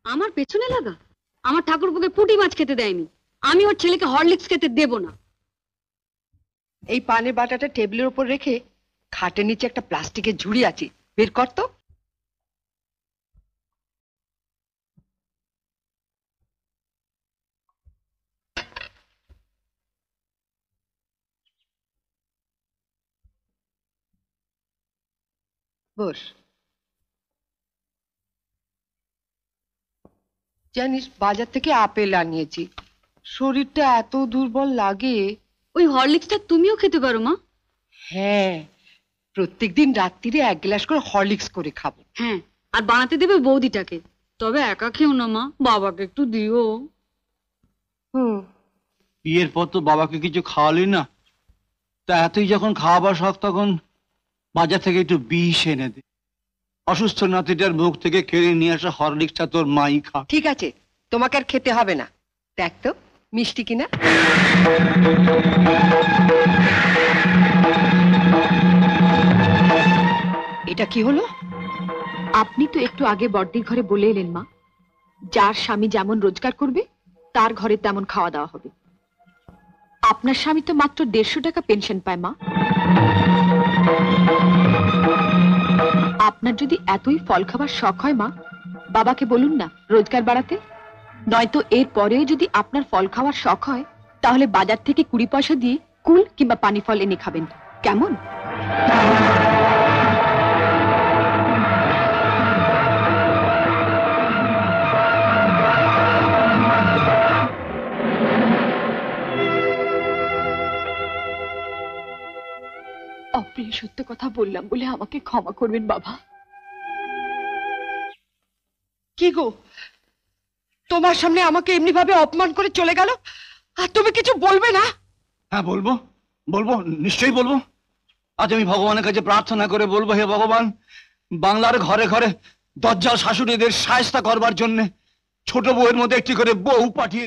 আমার পেছনে লাগা? আমার ঠাকুরপোকে পুঁটি মাছ খেতে দেয়নি, আমি ওর ছেলেকে হরলিক্স খেতে দেব না। এই পানের বাটাটা টেবিলের উপর রেখে খাটের নিচে একটা প্লাস্টিকের ঝুড়ি আছে, বের কর তো। বস। জানিস, বাজার থেকে আপেল আনিয়েছি, শরীরটা এত দুর্বল লাগে। ওই হরলিক্সটা তুমিও খেতে পারো মা। হ্যাঁ, প্রত্যেকদিন রাত্রিরে 1 গ্লাস করে হরলিক্স করে খাবো। হ্যাঁ, আর বানাতে দেবে বৌদিটাকে। তবে একা খেও না মা, বাবাকে একটু দিও। হুম। বিয়ের পর তো বাবাকে কিছু খাওয়ালি না, তা এতই যখন খাওয়াবার শখ তখন বাজার থেকে একটু বিষ এনে দে। অসুস্থ নাতিটার মুখ থেকে কেড়ে নিয়ে আসা হরলিক্সটা তোর মাই খা। ঠিক আছে, তোমাকে আর খেতে হবে না। দেখ তো মিষ্টি কিনা। এটা কি হলো? আপনি তো একটু আগে বড়দির ঘরে বলে এলেন মা, যার স্বামী যেমন রোজগার করবে তার ঘরে তেমন খাওয়া দাওয়া হবে। আপনার স্বামী তো মাত্র 150 টাকা পেনশন পায় মা। আপনার যদি এতই ফল খাবার শখ হয় মা, বাবাকে বলুন না রোজগার বাড়াতে। নয়তো এর পরেও যদি আপনার ফল খাওয়ার শখ হয়, তাহলে বাজার থেকে 20 পয়সা দিয়ে কুল কিংবা পানি ফল এনে খাবেন, কেমন? অপ্রিয় সত্য কথা বললাম বলে আমাকে ক্ষমা করবেন বাবা। কি গো, তোমার সামনে আমাকে এমনি ভাবে অপমান করে চলে গেল, আর তুমি কিছু বলবে না? হ্যাঁ বলবো, বলবো, নিশ্চয়ই বলবো। আজ আমি ভগবানের কাছে প্রার্থনা করে বলবো, হে ভগবান, বাংলার ঘরে ঘরে দজ্জাল শাশুড়িদের শায়েস্তা করবার জন্য ছোট বউয়ের মধ্যে একটি করে বউ পাঠিয়ে